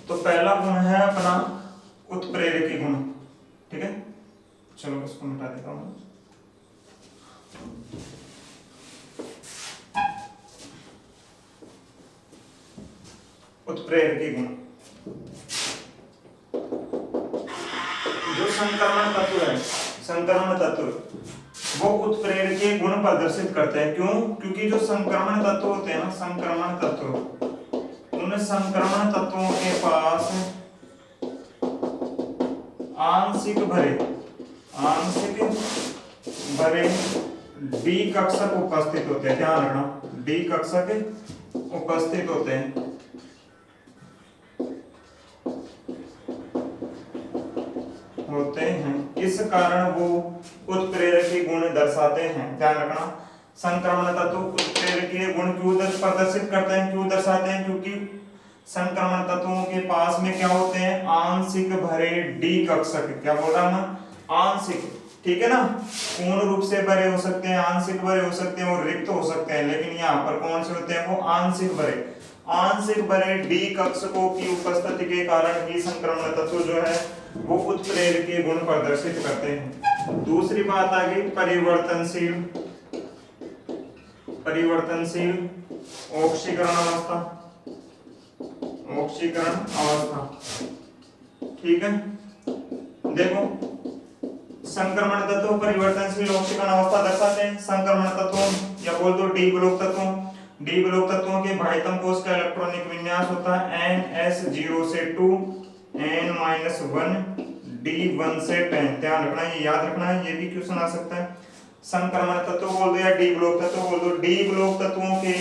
तो पहला गुण है अपना उत्प्रेरकी गुण, ठीक है। चलो इसको मिटा देता हूं। उत्प्रेरकी गुण, जो संक्रमण तत्व है, संक्रमण तत्व वो उत्प्रेरकीय गुण प्रदर्शित करते हैं। क्यों? क्योंकि जो संक्रमण तत्व होते हैं ना, संक्रमण तत्व, उन संक्रमण तत्वों के पास आंशिक भरे डी कक्षक उपस्थित होते हैं। ध्यान रखना, डी कक्षक उपस्थित होते हैं। इस कारण वो उत्प्रेरकीय गुण दर्शाते हैं। ध्यान रखना, संक्रमण तत्व उत्प्रेरकीय गुण क्यों प्रदर्शित करते हैं, क्यों दर्शाते हैं? क्योंकि संक्रमण तत्वों के पास में क्या होते हैं? आंशिक भरे डी कक्षक। क्या बोल रहा हूं? आंशिक, ठीक है ना। पूर्ण रूप से भरे हो सकते हैं, आंशिक भरे हो सकते हैं और रिक्त हो सकते हैं, लेकिन यहाँ पर कौन से होते हैं? वो आंशिक भरे। आंशिक भरे डी कक्षकों की उपस्थिति के कारण ही संक्रमण तत्व जो है वो उत्प्रेरकीय गुण प्रदर्शित करते हैं। दूसरी बात आ गई परिवर्तनशील ऑक्सीकरण अवस्था, ऑक्सीकरण अवस्था, ठीक है। देखो, संक्रमण तत्व परिवर्तनशील ऑक्सीकरण अवस्था दर्शाते हैं। संक्रमण तत्वों या बोल दो डी ब्लॉक तत्वों, डी ब्लॉक तत्वों के बाह्यतम कोश का इलेक्ट्रॉनिक विन्यास होता है NS0 से 2 N-1 D1 से 10। ध्यान रखना, ये याद रखना है, ये भी क्वेश्चन आ सकता है। संक्रमण तत्व बोल दो या डी ब्लॉक तत्व बोल दो, डी ब्लॉक तत्वों के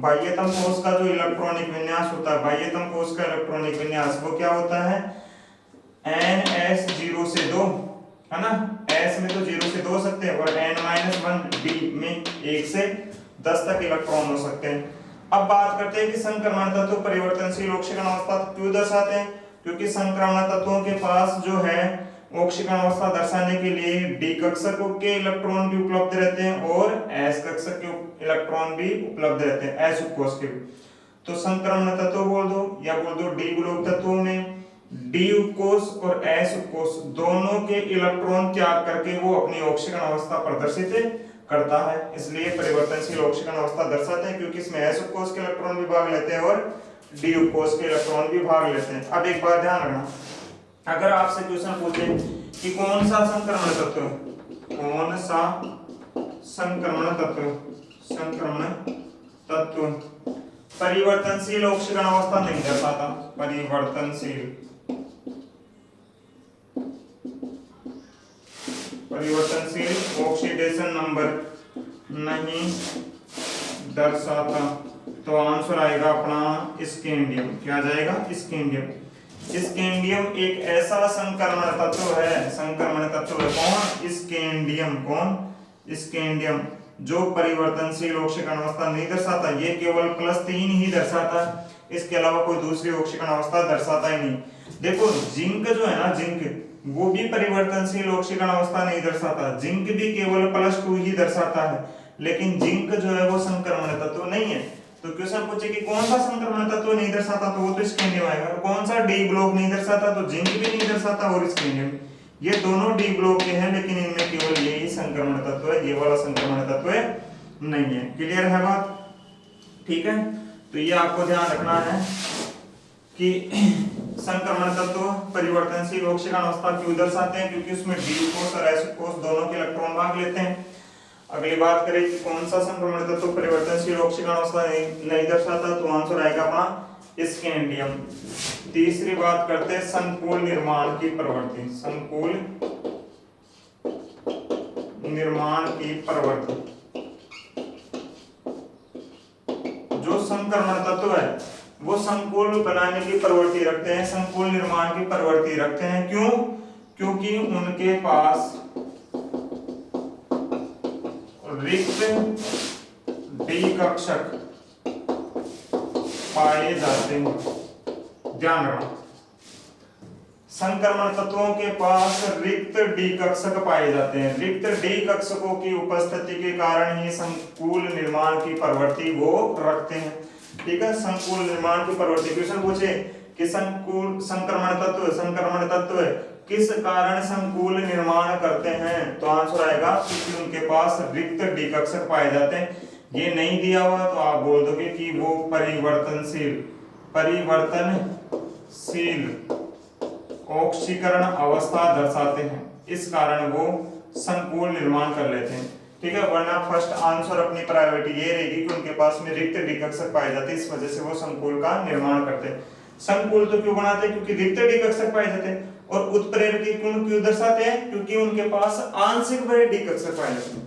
बाह्यतम कोश का जो इलेक्ट्रॉनिक विन्यास होता है, बाह्यतम कोश का इलेक्ट्रॉनिक विन्यास वो क्या होता है? NS0 से 2, है ना। S में तो 0 से 2 हो सकते हैं और N-1 D में 1 से 10 तक इलेक्ट्रॉन हो सकते हैं। अब बात करते हैं कि संक्रमण तत्व परिवर्तनशील ऑक्सीकरण अवस्था क्यों दर्शाते हैं। क्योंकि संक्रमण तत्वों के पास जो है ऑक्सीकरण अवस्था दर्शाने के लिए डी कक्षक के इलेक्ट्रॉन भी उपलब्ध रहते हैं और एस कक्षक के इलेक्ट्रॉन भी उपलब्ध रहते हैं, एस उपकोष के भी। तो संक्रमण तत्व बोल दो या बोल दो डी ब्लॉक तत्वों में डी उपकोष और एस उपकोष दोनों के इलेक्ट्रॉन त्याग करके वो अपनी ऑक्सीकरण अवस्था प्रदर्शित करता है, इसलिए परिवर्तनशील ऑक्सीकरण अवस्था दर्शाते हैं। क्योंकि इसमें एस उपकोष के इलेक्ट्रॉन भी भाग लेते हैं और डी उपकोष के इलेक्ट्रॉन भी भाग लेते हैं। अब एक बात ध्यान रखना, अगर आपसे क्वेश्चन पूछे कि कौन सा संक्रमण तत्व, कौन सा संक्रमण तत्व परिवर्तनशील ऑक्सीकरण अवस्था नहीं दर्शाता, परिवर्तनशील ऑक्सीडेशन नंबर नहीं दर्शाता, तो आंसर आएगा अपना स्कैंडियम। क्या जाएगा? स्कैंडियम। स्कैंडियम एक ऐसा संक्रमण तत्व है, संक्रमण तत्व है। कौन? स्कैंडियम। कौन? स्कैंडियम, जो परिवर्तनशील ऑक्सीकरण अवस्था नहीं दर्शाता, ये केवल +3 ही दर्शाता, इसके अलावा कोई दूसरी ऑक्सीकरण अवस्था दर्शाता ही नहीं। देखो, जिंक जो है ना, जिंक वो भी परिवर्तनशील ऑक्सीकरण अवस्था नहीं दर्शाता, जिंक भी केवल +2 ही दर्शाता है, लेकिन जिंक जो है वो संक्रमण तत्व नहीं है। तो क्वेश्चन पूछे कि कौन सा संक्रमण तत्व नहीं दर्शाता, तो वो तो स्कैंडियम आएगा। कौन सा? डी ब्लॉक नहीं दर्शाता, तो जिंक भी नहीं दर्शाता और स्कैंडियम। ये दोनों डी ब्लॉक के हैं, लेकिन इनमें केवल यही संक्रमण तत्व है, ये वाला संक्रमण तत्व नहीं है। क्लियर है बात? ठीक है, तो ये आपको ध्यान रखना है कि संक्रमण तत्व परिवर्तनशील ऑक्सीकरण अवस्था क्यों दर्शाते हैं, क्योंकि उसमें डी कोष और एस कोष दोनों के इलेक्ट्रॉन भाग लेते हैं। अगली बात करें कि कौन सा संक्रमण तत्व परिवर्तनशील ऑक्सीकरण अवस्था नहीं दर्शाता, तो आंसर आएगा अपना स्कैंडियम। तीसरी बात करते हैं संकुल निर्माण की प्रवृत्ति, संकुल निर्माण की प्रवृत्ति। जो संक्रमण तत्व है वो संकुल बनाने की प्रवृत्ति रखते हैं, संकुल निर्माण की प्रवृत्ति रखते हैं। क्यों? क्योंकि उनके पास रिक्त डी कक्षक पाए जाते हैं। ध्यान रखना, संक्रमण तत्वों के पास रिक्त डी कक्षक पाए जाते हैं। रिक्त डी कक्षकों की उपस्थिति के कारण ही संकुल निर्माण की प्रवृत्ति वो रखते हैं। ठीक है, संकुल निर्माण की प्रवृत्ति। क्वेश्चन पूछे कि संक्रमण तत्व किस कारण संकुल निर्माण करते हैं, तो आंसर आएगा क्योंकि उनके पास रिक्त डी कक्षक पाए जाते हैं। ये नहीं दिया हुआ तो आप बोल दोगे कि वो परिवर्तनशील ऑक्सीकरण अवस्था दर्शाते हैं, इस कारण वो संकुल निर्माण कर लेते हैं। ठीक है, वरना फर्स्ट आंसर अपनी प्रायोरिटी ये रहेगी कि उनके पास में रिक्त डी कक्षक पाए जाते हैं, इस वजह से वो संकुल का निर्माण करते हैं। संकुल तो क्यों बनाते हैं, क्योंकि रिक्त डी कक्षक पाए जाते हैं। और उत्प्रेरकी गुण क्यों दर्शाते हैं, क्योंकि उनके पास आंशिक भरे डी कक्षक पाए जाते हैं।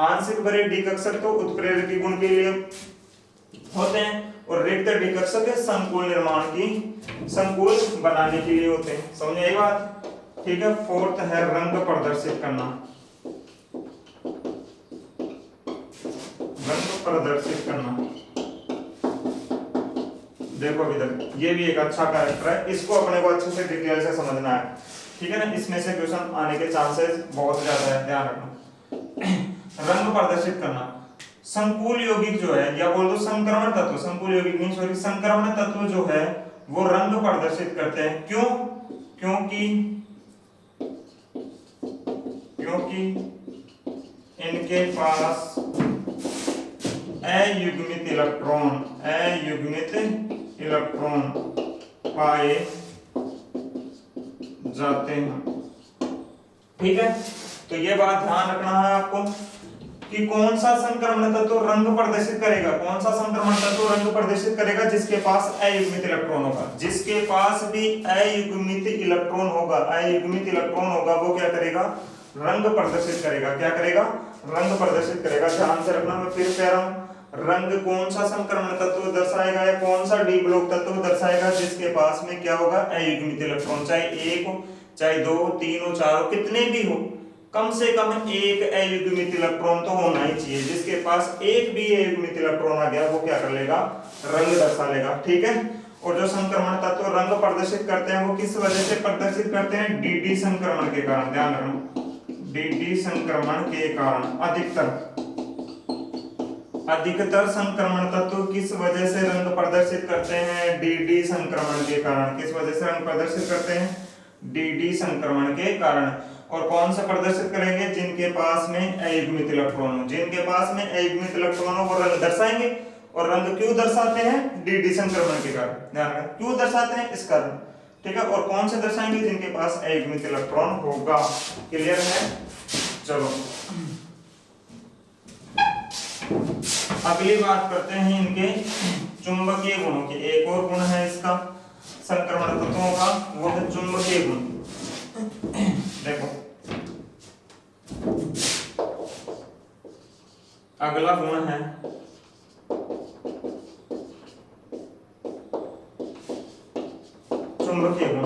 आंशिक भरे डी कक्षक तो उत्प्रेरकी गुण के लिए होते हैं और रिक्त डी कक्षक संकुल बनाने के लिए होते हैं। समझ आई बात? ठीक है, फोर्थ है रंग प्रदर्शित करना। देखो इधर ये भी एक अच्छा कैरेक्टर है, इसको अपने को अच्छे से डिटेल से समझना है। ठीक है ना, इसमें से क्वेश्चन आने के चांसेस बहुत ज्यादा है, ध्यान रखना। रंग प्रदर्शित करना, संकुल यौगिक जो है, या बोल दो संक्रमण तत्व, संकुल यौगिक नहीं सॉरी संक्रमण तत्व जो है वो रंग प्रदर्शित करते हैं। क्यों? क्योंकि इनके पास अयुग्मित इलेक्ट्रॉन पाए जाते हैं। ठीक है, तो ये बात ध्यान रखना है आपको कि कौन सा संक्रमण तत्व रंग प्रदर्शित करेगा, कौन सा संक्रमण तत्व रंग प्रदर्शित करेगा, जिसके पास अयुग्मित इलेक्ट्रॉन होगा। जिसके पास भी अयुग्मित इलेक्ट्रॉन होगा वो क्या करेगा, रंग प्रदर्शित करेगा। क्या करेगा? रंग प्रदर्शित करेगा। ध्यान से रखना, मैं फिर कह रहा हूं, रंग कौन सा संक्रमण तत्व दर्शाएगा या कौन सा डी ब्लॉक तत्व दर्शाएगा, जिसके पास में क्या होगा, अयुग्मित इलेक्ट्रॉन। चाहे एक हो, चाहे दो, तीन हो, चार हो, कितने भी हो, कम से कम एक अयुग्मित इलेक्ट्रॉन तो होना ही चाहिए। जिसके पास एक भी अयुग्मित इलेक्ट्रॉन आ गया वो क्या कर लेगा, रंग दर्शा लेगा। ठीक है, और जो संक्रमण तत्व रंग प्रदर्शित करते हैं वो किस वजह से प्रदर्शित करते हैं, डीडी संक्रमण के कारण। ध्यान रखना, डीडी संक्रमण के कारण। अधिकतर संक्रमण तत्व किस वजह से रंग प्रदर्शित करते हैं, डीडी संक्रमण के कारण। किस वजह से रंग प्रदर्शित करते हैं, डीडी संक्रमण के कारण। और कौन सा प्रदर्शित करेंगे, जिनके पास में अयुग्मित इलेक्ट्रॉन हो। जिनके पास में अयुग्मित इलेक्ट्रॉन हो वो रंग दर्शाएंगे। और रंग क्यों दर्शाते हैं, डीडी संक्रमण के कारण। ध्यान रखना, क्यों दर्शाते हैं, इस कारण। ठीक है, और कौन से दर्शाएंगे, जिनके पास अयुग्मित इलेक्ट्रॉन होगा। क्लियर है? चलो अगली बात करते हैं इनके चुंबकीय गुणों की। एक और गुण है इसका संक्रमण तत्वों का, वो है चुंबकीय गुण। देखो अगला गुण है चुंबकीय गुण।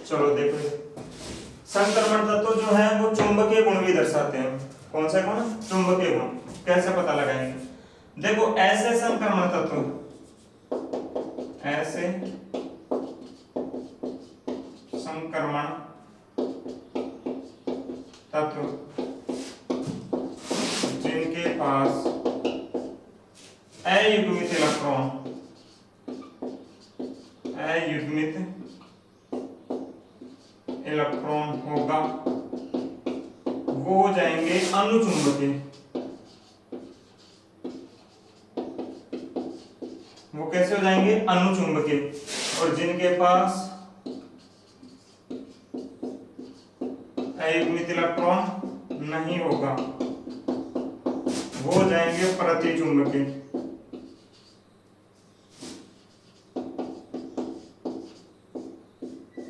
चलो देखो, संक्रमण तत्व जो है वो चुंबकीय गुण भी दर्शाते हैं। कौन सा गुण, चुंबकीय गुण। कैसे पता लगाएंगे, देखो ऐसे संक्रमण तत्व, ऐसे संक्रमण तत्व जिनके पास अयुग्मित इलेक्ट्रॉन होगा वो हो जाएंगे अनुचुंबकीय। वो कैसे हो जाएंगे, अनुचुंबकीय। और जिनके पास अयुग्मित इलेक्ट्रॉन नहीं होगा वो हो जाएंगे प्रतिचुंबकीय।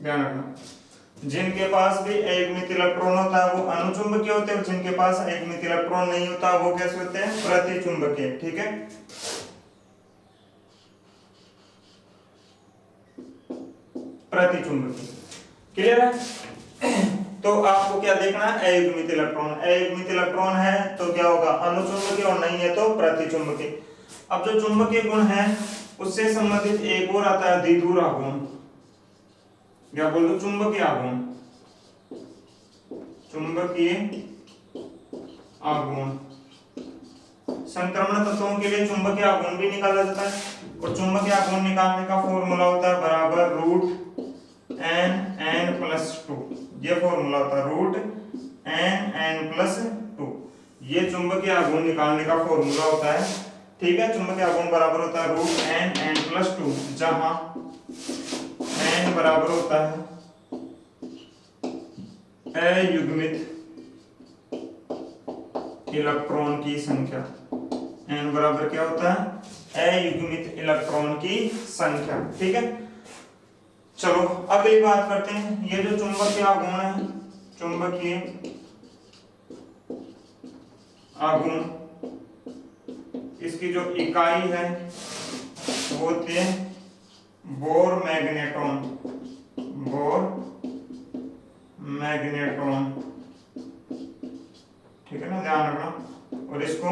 ध्यान रखना, जिनके पास भी अयुग्मित इलेक्ट्रॉन होता है वो अनुचुंबकीय होते हैं, और जिनके पास अयुग्मित इलेक्ट्रॉन नहीं होता वो कैसे होते हैं, प्रतिचुंबकीय। ठीक है, प्रतिचुंबकीय। क्लियर है? तो आपको क्या देखना है, अयुग्मित इलेक्ट्रॉन। अयुग्मित इलेक्ट्रॉन है तो क्या होगा, अनुचुंबकीय, और नहीं है तो प्रतिचुंबकीय। अब जो चुंबकीय गुण है उससे संबंधित एक और आता है द्विध्रुव आघूर्ण, या बोल दो चुंबकीय आघूर्ण। चुंबकीय आघूर्ण संक्रमण तत्वों के लिए चुंबकीय आघूर्ण भी निकाला जाता है। और चुंबकीय आघूर्ण निकालने का फॉर्मूला होता है बराबर √n+2। ये फॉर्मूला होता है √n+2। ये चुंबकीय आघूर्ण निकालने का फॉर्मूला होता है, ठीक है। चुंबकीय आघूर्ण बराबर होता है √n+2, जहां n बराबर होता है अयुग्मित इलेक्ट्रॉन की संख्या। n बराबर क्या होता है? अयुग्मित इलेक्ट्रॉन की संख्या, ठीक है। चलो अगली बात करते हैं। ये जो चुंबकीय आघूर्ण है, चुंबकीय आघूर्ण, इसकी जो इकाई है वो होती है बोर मैग्नेट्रॉन। बोर मैग्नेट्रॉन, ठीक है ना, ध्यान रखना। और इसको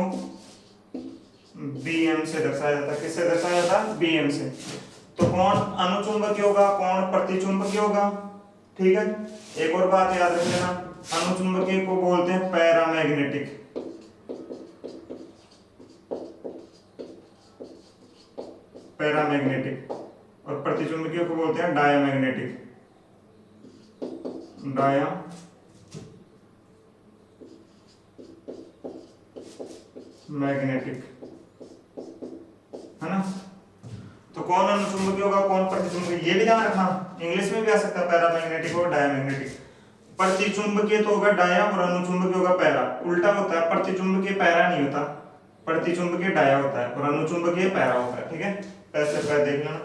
Bm से दर्शाया जाता है। किससे दर्शाया जाता है? Bm से। तो कौन अनुचुंबकीय होगा, कौन प्रतिचुंबकीय होगा, ठीक है। एक और बात याद रख लेना, अनुचुंबकीय को बोलते हैं पैरामैग्नेटिक, पैरामैग्नेटिक, और प्रतिचुंबकीय को बोलते हैं डायामैग्नेटिक, डायामैग्नेटिक, है ना। तो कौन अनुचुंबकीय होगा, कौन प्रतिचुंबकीय, ये भी ध्यान रखना। इंग्लिश में भी आ सकता है पैरामैग्नेटिक और डायामैग्नेटिक। प्रतिचुंबकीय तो होगा डाया और अनुचुंबकीय होगा पैरा। उल्टा होता है, प्रतिचुंबकीय पैरा नहीं होता, प्रतिचुंबकीय डाया होता है और अनुचुंबकीय पैरा होता है, ठीक है। ऐसे पैर देख लेना,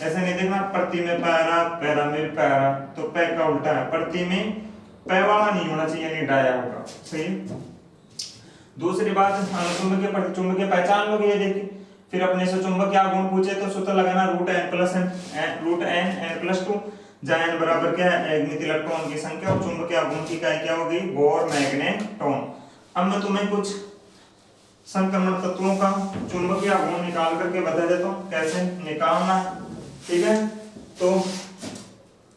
ऐसे नहीं देखना प्रति में पैरा, पैरा में पैरा, तो पै का उल्टा है। प्रति में पै वाला नहीं होना चाहिए, यानी डाया होगा, सही है। दूसरी बात, अनुचुंबकीय प्रतिचुंबकीय पहचान लोगे, ये देखिए। फिर अपने से चुंबकीय आघूर्ण पूछे तो सूत्र लगाना √n+2, जहां n बराबर क्या है? अयुग्मित इलेक्ट्रॉन की संख्या, और चुंबकीय आघूर्ण की इकाई क्या होगी? Bore magnetron. अब मैं तुम्हें कुछ संक्रमण तत्वों का चुंबकीय आघूर्ण निकाल करके बता देता हूं कैसे निकालना, ठीक है। तो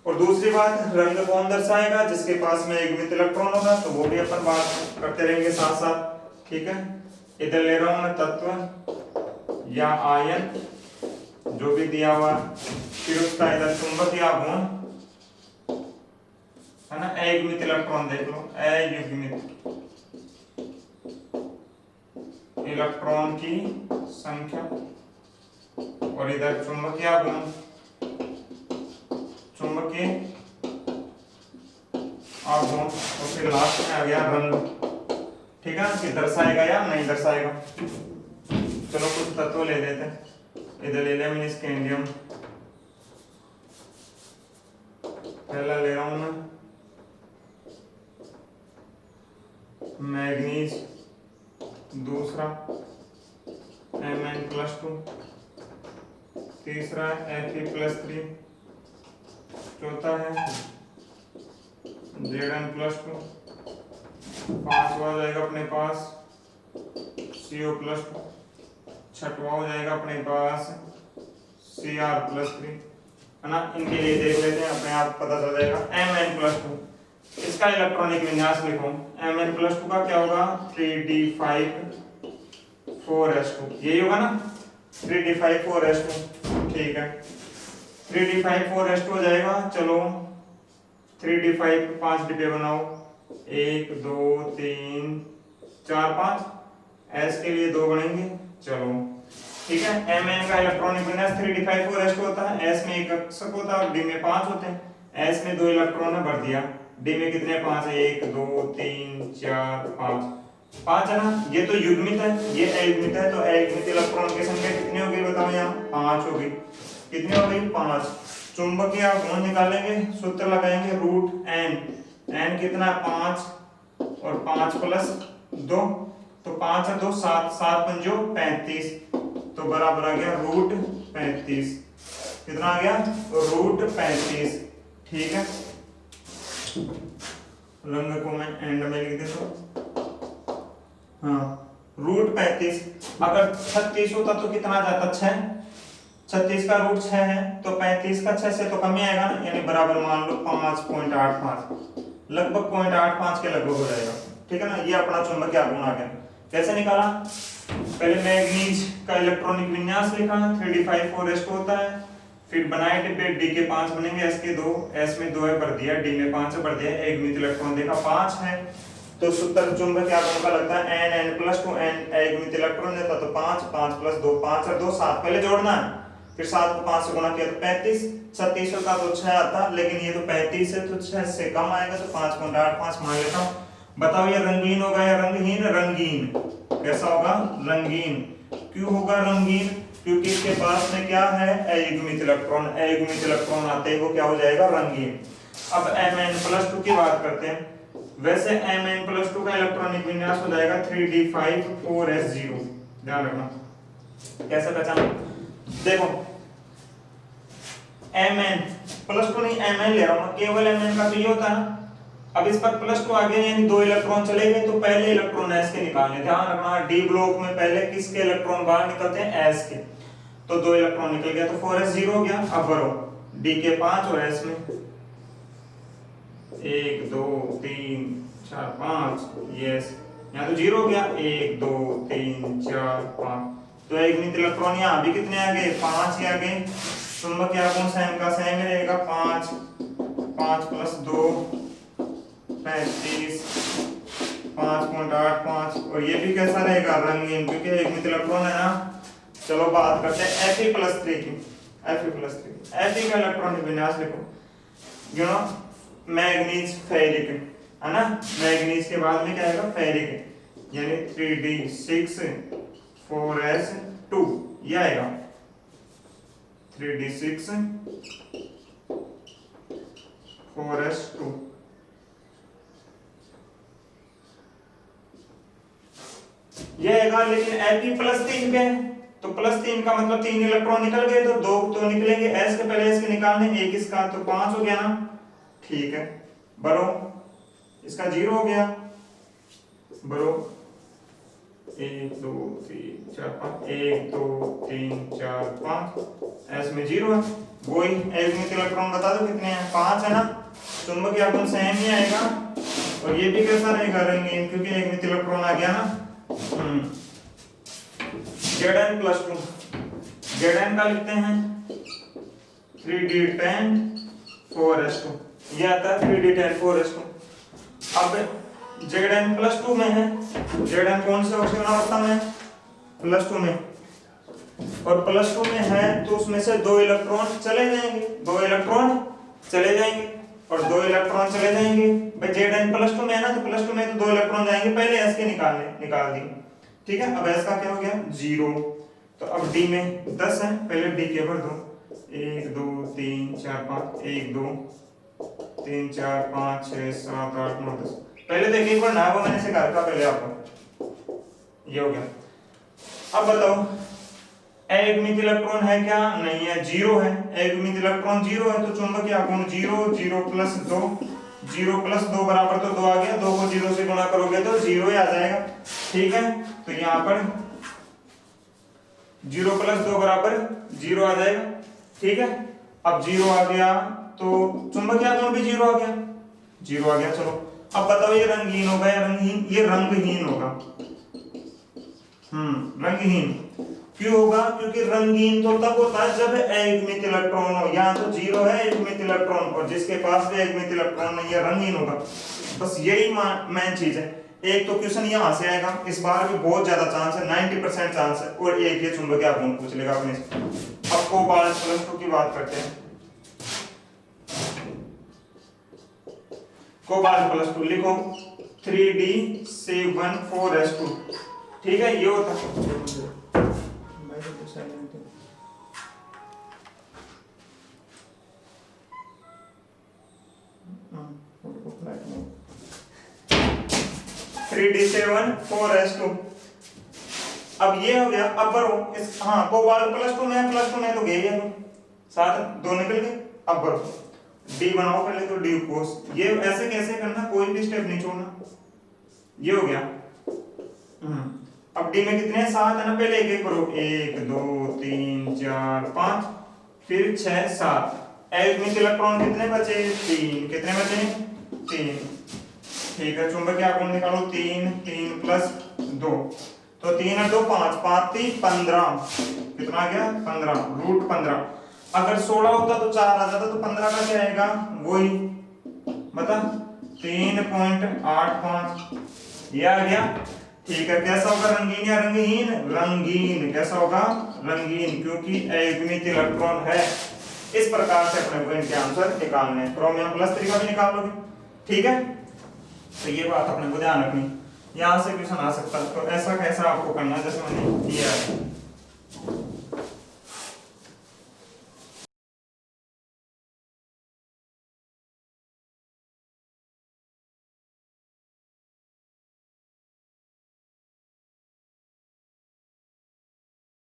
और दूसरी बात, रंग कौन दर्शाएगा? जिसके पास में अयुग्मित इलेक्ट्रॉन होगा, तो वो भी अपन बात करते रहेंगे साथ साथ, ठीक है। इधर ले रहा हूं मैं तत्व या आयन जो भी दिया हुआ, फिर उसका इधर चुंबकीय आघूर्ण, है ना। अयुग्मित इलेक्ट्रॉन देख लो, अयुग्मित इलेक्ट्रॉन की संख्या, और इधर चुंबकीय आघूर्ण, चुंबकीय आघूर्ण, और फिर लास्ट में आ गया रंग, ठीक है। कि दर्शाएगा या नहीं दर्शाएगा। चलो कुछ तत्व ले लेते हैं। इधर ले लिया मैंने स्कैंडियम, पहला ले रहा हूं मैं मैग्नीज, दूसरा Mn+2, तीसरा Fe+3, चौथा है Zn+2, पांचवा हो जाएगा अपने पास CO+2, छठवा हो जाएगा अपने पास Cr+3, है ना। इनके लिए देख लेते हैं, अपने आप पता चल जाएगा। Mn+2, इसका इलेक्ट्रॉनिक विन्यास लिखो। Mn+2 का क्या होगा? 3d5 4s2, यही होगा ना, 3d5 4s2, ठीक है। 3d5 4s2 हो जाएगा। चलो 3d5 5 डिब्बे बनाओ, 1 2 3 4 5, s के लिए 2 बनेंगे, चलो ठीक है। Mn का इलेक्ट्रॉनिक विन्यास 3d5 4s2 होता है। s में एक कक्षक होता है और d में 5 होते हैं। s में 2 इलेक्ट्रॉन है, भर दिया। d में कितने? 5 है, 1 2 3 4 5 है ना। ये तो युग्मित है, ये अयुग्मित है, तो अयुग्मित इलेक्ट्रॉन की संख्या कितनी होगी बताओ? यहाँ 5 होगी। कितनी हो गई? 5। चुंबकीय आघूर्ण निकालेंगे, सूत्र लगाएंगे √n, n कितना है? 5, और 5 + 2, तो 5 है 2 7, 7 पंजो 35, तो बराबर आ गया √35। कितना आ गया? √35, ठीक है। रंग को मैं एंड में लिख देता हूं, हाँ √35। अगर 36 होता तो कितना जाता? 6। 36 का रूट 6 है, तो 35 का 6 से तो कम ही आएगा ना, यानी बराबर मान लो 5.85, लगभग 0.85 के लगभग हो जाएगा, ठीक है ना। ये अपना चुंबकीय आघूर्ण आ गया। कैसे निकाला? पहले मैग्नीज का इलेक्ट्रॉनिक विन्यास लिखा 3d5 होता है, फिर बनाए डिब्बे, डी के 5 बनेंगे, एस के 2, एस में 2 है भर दिया, डी में 5 है भर दिया, एक मित इलेक्ट्रॉन देखा 5 है, तो सूत्र चुंबक आघूर्ण का लगता है n+2, n एक मित इलेक्ट्रॉन देता तो 5, 5 + 2 5 और 2 7, पहले जोड़ना है, फिर 7 को 5 से गुणा किया तो 35, 36 होता तो 6 आता, लेकिन ये तो 35 है तो 6 से कम आएगा तो 5.85 मान लेता हूं। बताओ ये रंगीन होगा या रंगहीन? रंगीन। कैसा होगा? रंगीन। क्यों होगा रंगीन? क्योंकि इसके पास में क्या है? अयुग्मित इलेक्ट्रॉन। अयुग्मित इलेक्ट्रॉन आते ही वो क्या हो जाएगा? रंगीन। अब Mn+2 की बात करते हैं। वैसे Mn+2 का इलेक्ट्रॉनिक विन्यास हो जाएगा 3d5 4s0। ध्यान रखना कैसे पहचान। देखो Mn+2 नहीं, Mn ले रहा हूं, केवल Mn का तो ये होता है ना। अब इस पर +2 आगे यानी 2 इलेक्ट्रॉन चले गए तो पहले इलेक्ट्रॉन s के निकालने। ध्यान रखना डी ब्लॉक में पहले किसके इलेक्ट्रॉन बाहर निकलते हैं? s के। तो 2 इलेक्ट्रॉन निकल गया तो 4s0 हो गया। अब भरो डी के 5 और s में 1 2 3 4 5, यस यहाँ तो 0 हो गया। 1 2 3 4 5, तो एक मित इलेक्ट्रॉन यहाँ भी कितने आ गए? 5 ही आ गए। चुंबकीय आघूर्ण सेम का सेम रहेगा, 5 5 + 2 35, 5.85, और ये भी कैसा रहेगा? रंगीन, क्योंकि एक मित इलेक्ट्रॉन है ना। चलो बात करते हैं Fe+3 की। Fe का इलेक्ट्रॉनिक विन्यास लिखो। यू नो मैग्नीज फेरिक है ना। मैग्नीज के बाद में क्या आएगा? फेरिक, यानी 3d6 4s2 ये आएगा। 3d6 4s2 ये आएगा। लेकिन Fe+3 पे तो +3 का मतलब 3 इलेक्ट्रॉन निकल गए तो 2 तो निकलेंगे। s के पहले इसके निकालने, एक इसका तो 5 हो गया ना। ठीक है, बरो इसका 0 हो गया। बरो 1 2 3 4 5, 1 2 3 4 5, s में 0 है। वही एक मित इलेक्ट्रॉन बता दो कितने हैं? 5 है ना। चुंबकीय आघूर्ण सेम ही आएगा, और ये भी कैसा रहेगा? रंगीन, क्योंकि एक मित इलेक्ट्रॉन आ गया ना। Zn+2, Zn का लिखते हैं 3d10 4s2, ये आता है 3d10 4s2। अब Zn+2 में है, Zn कौन से ऑक्सीजन अवस्था में? +2 में, और +2 में है तो उसमें से 2 इलेक्ट्रॉन चले जाएंगे, 2 इलेक्ट्रॉन चले जाएंगे और 2 इलेक्ट्रॉन चले जाएंगे। भाई Zn+2 में है ना, तो +2 में तो 2 इलेक्ट्रॉन जाएंगे, पहले s के निकाल दिए। ठीक है, अब s का क्या हो गया? 0। तो अब d में 10 है, पहले d के भर दो। 1 2 3 4 5, 1 2 3 4 5 6 7 8 9 10। पहले देखिए एक बार ना, वो मैंने सिखा रखा पहले आपको। ये हो गया। अब बताओ एक मित इलेक्ट्रॉन है क्या? नहीं है, 0 है। एक मित इलेक्ट्रॉन 0 है तो चुंबकीय आघूर्ण 0 0 + 2, 0 + 2 बराबर तो 2 आ गया। 2 को 0 से गुणा करोगे तो 0 ही आ जाएगा। ठीक है, तो यहाँ पर 0 + 2 बराबर 0 आ जाएगा। ठीक है, अब 0 आ गया तो चुंबकीय आघूर्ण भी 0 आ गया। 0 आ गया। चलो अब बताओ ये रंगीन होगा या रंगहीन? ये रंगहीन होगा। रंगहीन क्यों होगा? क्योंकि रंगीन तो तब होता है जब एक मित इलेक्ट्रॉन हो। यहाँ तो 0 है एक मित इलेक्ट्रॉन, और जिसके पास भी एक मित इलेक्ट्रॉन नहीं है रंगीन होगा। बस यही मेन चीज है। एक तो क्वेश्चन यहाँ से आएगा, इस बार भी बहुत ज्यादा चांस है, 90% चांस है, और एक ये चुंबकीय आघूर्ण पूछ लेगा अपने से। अब कोबाल्ट+2 की बात करते हैं। कोबाल्ट+2 लिखो 3d7 4s2। ठीक है, ये होता है 3d7 4s2। अब ये हो गया। अब भरो इस, हाँ कोबाल्ट+2 में है, +2 में तो गए ही है, साथ 2 निकल गए। अब भरो डी बनाओ पहले तो डी कोस। ये ऐसे कैसे करना, कोई भी स्टेप नहीं छोड़ना। ये हो गया। अब डी में कितने हैं? 7 है ना। पहले एक एक करो, 1 2 3 4 5, फिर 6 7। एक मित इलेक्ट्रॉन कितने बचे? 3। कितने बचे? 3। ठीक है, चुंबकीय आघूर्ण निकालो 3 3 + 2, तो 3 और 2 5, 5 3 15, कितना आ गया 15 √15। अगर 16 होता तो 4 आ जाता, तो 15 का क्या आएगा वही बता 3.85, ये आ गया। ठीक है, कैसा होगा रंगीन या रंगहीन? रंगीन। कैसा होगा? रंगीन, क्योंकि अयुग्मित इलेक्ट्रॉन है। इस प्रकार से अपने को इनके आंसर निकालने हैं। क्रोमियम प्लस तरीका भी निकाल लोगे, ठीक है। तो ये बात अपने को ध्यान रखनी, यहाँ से क्वेश्चन आ सकता है। तो ऐसा कैसा आपको करना है जैसे मैंने किया है।